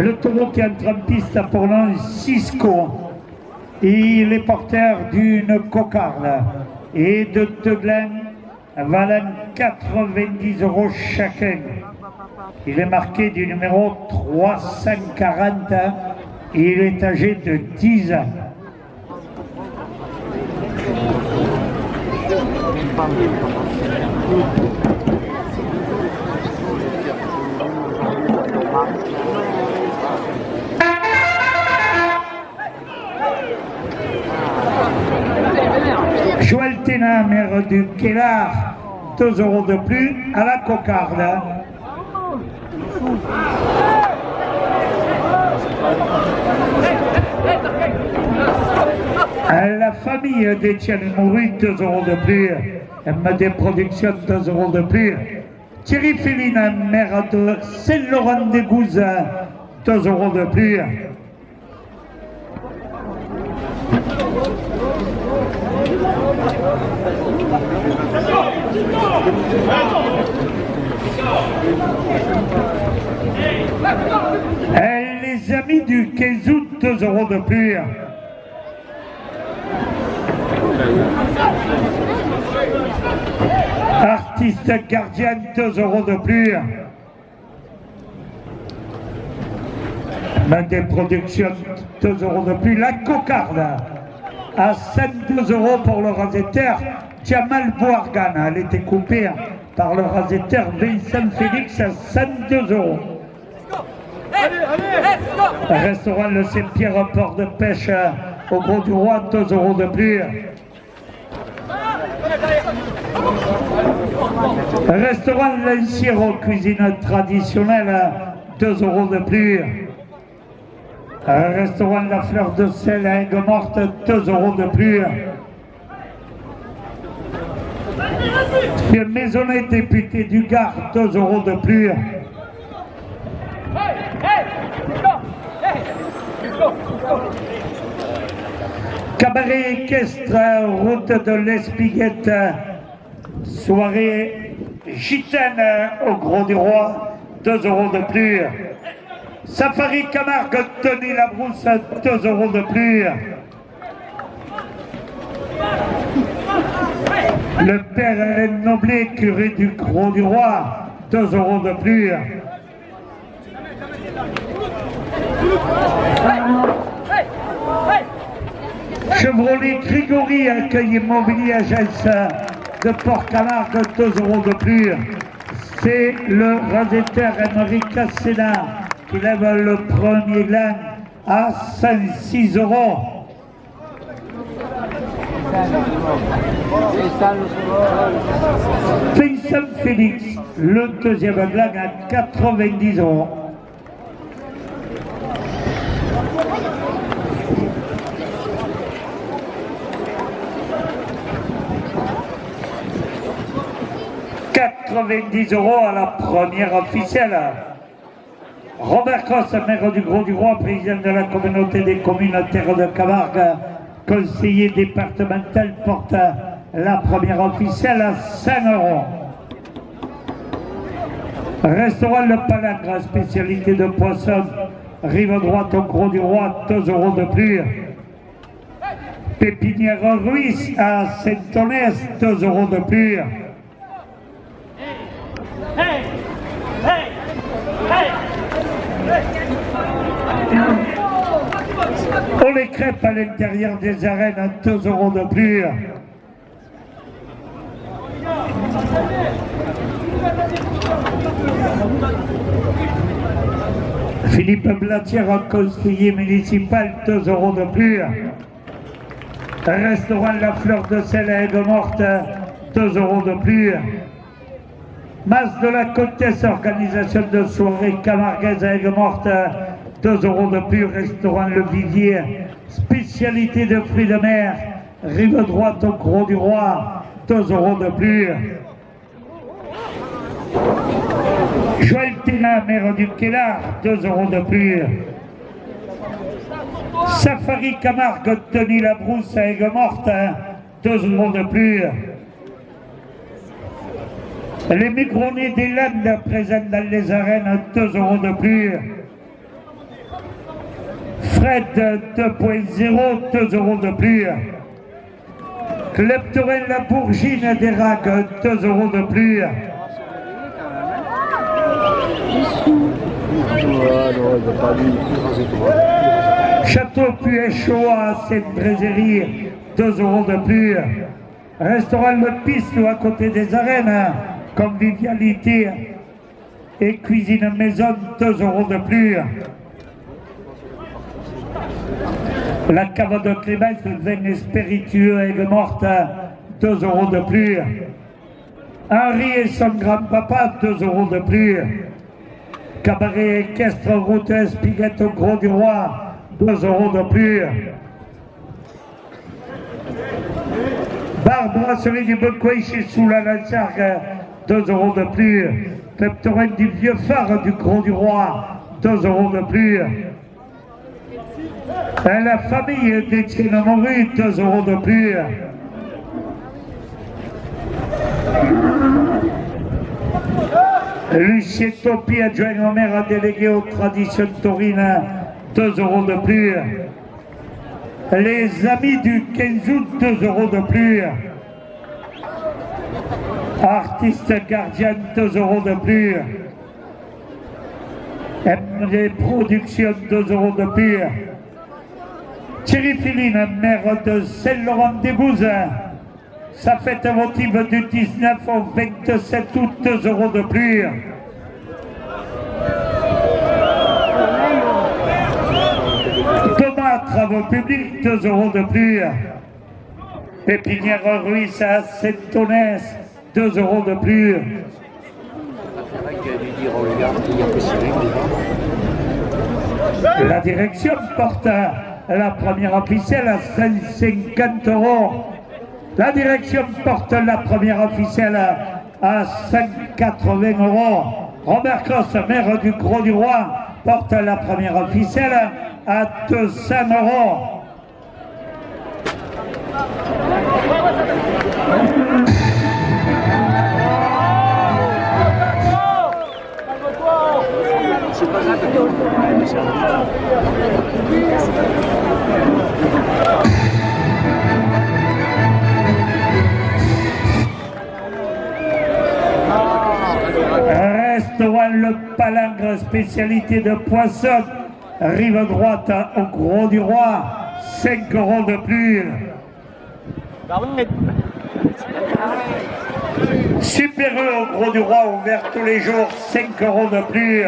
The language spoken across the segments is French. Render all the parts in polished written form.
Le taureau qui entre en piste a pour nom Cisco. Il est porteur d'une cocarde et de deux glaines valent 90 € chacun. Il est marqué du numéro 340. Il est âgé de 10 ans. Joël Ténin, maire du Kellar, 2 € de plus à la cocarde. La famille d'Étienne Mouru, 2 € de plus. MD Productions, 2 € de plus. Thierry Féline, maire de Saint-Laurent-des-Gouzes, 2 € de plus. Les amis du 15 août, 2 € de plus. Artiste gardien, 2 € de plus. Des productions, 2 € de plus. La cocarde à 102 € pour le rasetteur Jamal Bouargan. Elle était coupée par le rasetteur Vincent Félix à 102 €. Restaurant Le Saint-Pierre, port de pêche au Gros du Roi, 2 € de plus. Restaurant L'Anciero, cuisine traditionnelle, 2 € de plus. Restaurant La Fleur de Sel à Aigues-Mortes, 2 € de plus. Maisonnette député du Gard, 2 € de plus. Cabaret équestre, route de l'Espiguette, soirée gitane au Gros du Roi, 2 € de plus. Safari Camargue, Denis Labrousse, 2 € de plus. Le père Alain Noblet, curé du Gros du Roi, 2 € de plus. Chevrolet Grigori, accueil immobilier agence de Port-Camargue, 2 € de plus. C'est le rasetteur Émeric Cassena qui lève le premier gland à 106 €. Vincent Félix, le deuxième gland à 90 €. €90 à la première officielle. Robert Cross, maire du Gros du Roi, président de la communauté des communes Terre de Camargue, conseiller départemental, porte la première officielle à 5 €. Restaurant Le Palangre, spécialité de poisson, rive droite au Gros du Roi, 2 € de plus. Pépinière Ruiz à Saint-Onès, 2 € de plus. On les crêpes à l'intérieur des arènes à 2 € de plus. Philippe Blatière, conseiller municipal, 2 € de plus. Restaurant La Fleur de Sel à Aigues-Mortes, 2 € de plus. Mas de la Comtesse, organisation de soirée camarguaise à Aigues-Mortes, 2 € de plus. Restaurant Le Vivier, spécialité de fruits de mer, rive droite au Gros du Roi, 2 € de plus. Joël Ténin, maire du Kellar, 2 € de plus. Safari Camargue, Denis Labrousse à Aigues-Mortes, 2 € de plus. Les Migronnés des Landes présents dans les arènes, 2 € de plus. Fred 2.0, 2 € de plus. Club Touraine La Bourgine d'Erac, 2 € de plus. Château Puy-et-Chaud, Sainte-Brézérie, 2 € de plus. Restaurant Le Pistou à côté des arènes, convivialité et cuisine maison, 2 € de plus. La cave de Clémence, vin et spiritueux Aigues-Mortes, 2 € de plus. Henri et son grand-papa, 2 € de plus. Cabaret équestre route Espiguette au Gros du Roi, 2 € de plus. Bar brasserie du Becoin chez Soula-la-Sargue, 2 € de plus. Club Touraine du Vieux Phare du Gros du Roi, 2 € de plus. La famille d'Étienne Moru, 2 € de plus. Lucien Topi, adjoint au maire délégué aux traditions taurines, 2 € de plus. Les amis du 15 août, 2 € de plus. Artiste gardien, 2 € de plus. MD Productions, 2 € de plus. Thierry Philine, maire de Saint-Laurent-des-Bouzes. Sa fête votive du 19 au 27 août, 2 € de plus. Thomas, travaux publics, 2 € de plus. Pépinière Ruiz à Saint-Onès, 2 € de plus. La direction porte la première officielle à 150 €. La direction porte la première officielle à 180 €. Robert Cross, maire du Gros du Roi, porte la première officielle à 200 €. Restaurant Le Palangre, spécialité de poisson, rive droite au Gros du Roi, 5 € de plus. Super U au Gros du Roi, ouvert tous les jours, 5 € de plus.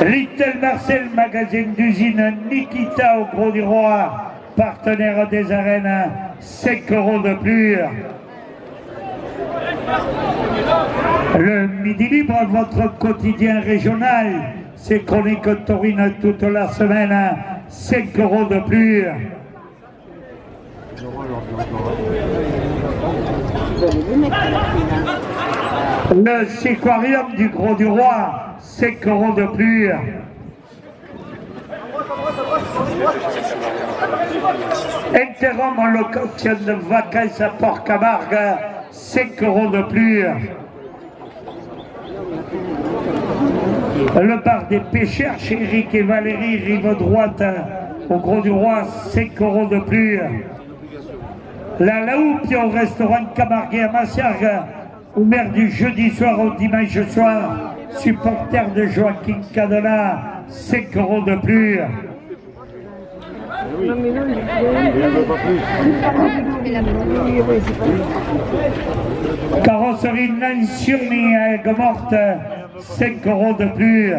Little Marcel, magasin d'usine Nikita au Gros du Roi, partenaire des arènes, 5 € de plus. Le Midi Libre, votre quotidien régional, c'est chroniques taurines toute la semaine, 5 € de plus. Le Séquarium du Gros du Roi, 5 € de plus. Interrompt en location de vacances à Port-Camargue, 5 € de plus. Le bar des pêcheurs chez Eric et Valérie, rive droite au Gros du Roi, 5 € de plus. La Laoupe au restaurant Camarguais à Massiargues, ouvert du jeudi soir au dimanche soir, supporter de Joaquin Cadena, 5 € de plus. Carrosserie Nancioni à Aigues-Mortes, 5 € de plus.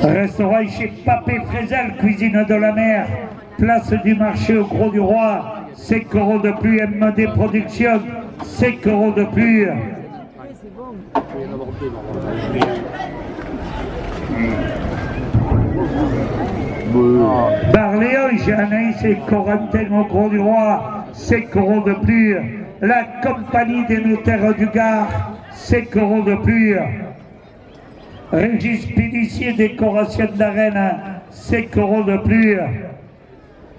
Restaurant chez Papé Frézal, cuisine de la mer, place du marché au Gros du Roi, 5 € de plus. MD Productions, 5 € de plus. Barléon, Anaïs et Corentin au Gros du Roi, 5 € de plus. La compagnie des notaires du Gard, 5 € de plus. Régis Pédissier, décoration d'arène, 5 € de plus.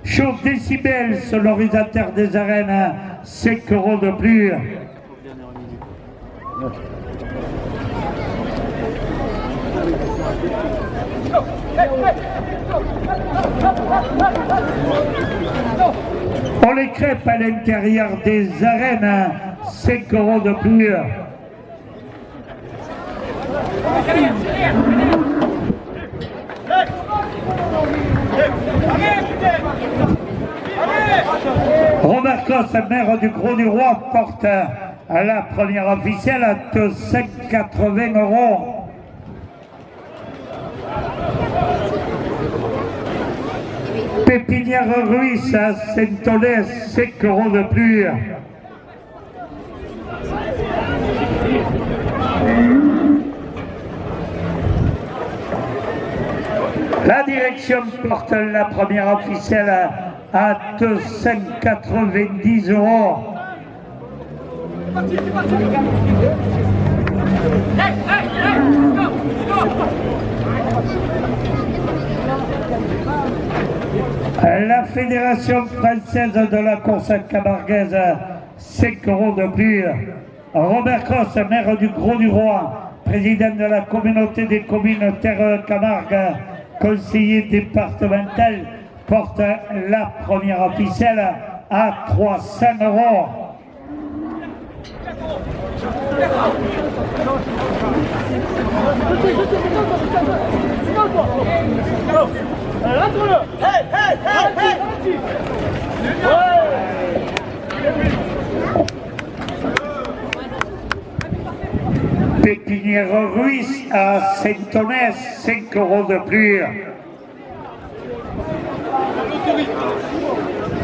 Show Décibel, sonorisateur des arènes, 5 € de plus. On les crêpes à l'intérieur des arènes, 5 € de plus. Robert Cosse, maire du Gros du Roi, porte à la première officielle à 280 €. Pépinière Ruiz à Saint-Olès, 5 € de plus. La direction porte la première officielle à 290 €. La Fédération française de la course camarguaise, 5 € de plus. Robert Cross, maire du Gros du Roi, président de la communauté des communes Terre-Camargue, conseiller départemental, porte la première officielle à 300 €. Pépinière Ruiz à Saint-Onès, 5 € de plus.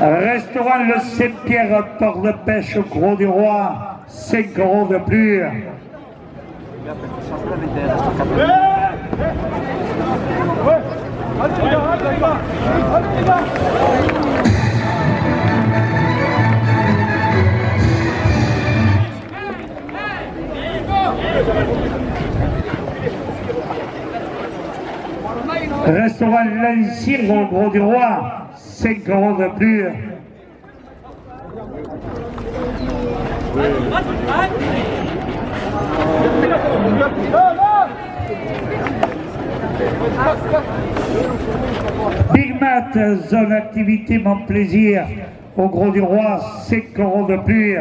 Restaurant Le Saint-Pierre, port de pêche au Gros du Roi, 5 € de plus. Restaurant L'Ancire au Gros du Roi, 5 € de plus. Big Mat, zone activité Mon Plaisir au Gros du Roi, 5 € de plus.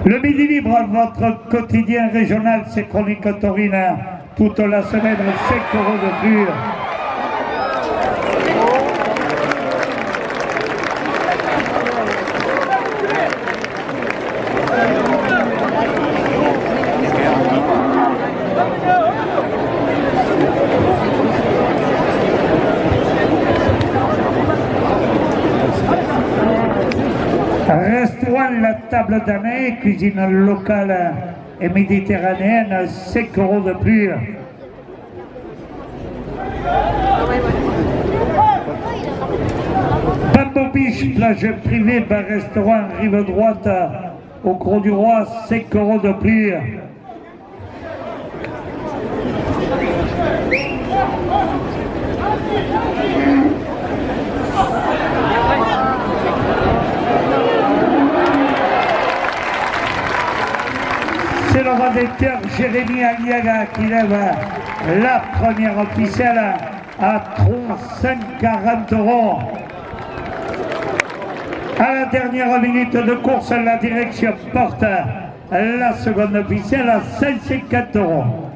Le Midi Libre, votre quotidien régional, c'est Chroniques Taurines, toute la semaine, 5 € de plus. Restaurant La Table d'Année, cuisine locale et méditerranéenne, 5 € de plus. Bamboo Beach, plage privée, bar restaurant, rive droite au Gros du Roi, 5 € de plus. C'est le vendeur Jérémy Aliaga qui lève la première officielle à 340 €. À la dernière minute de course, la direction porte la seconde officielle à 150 €.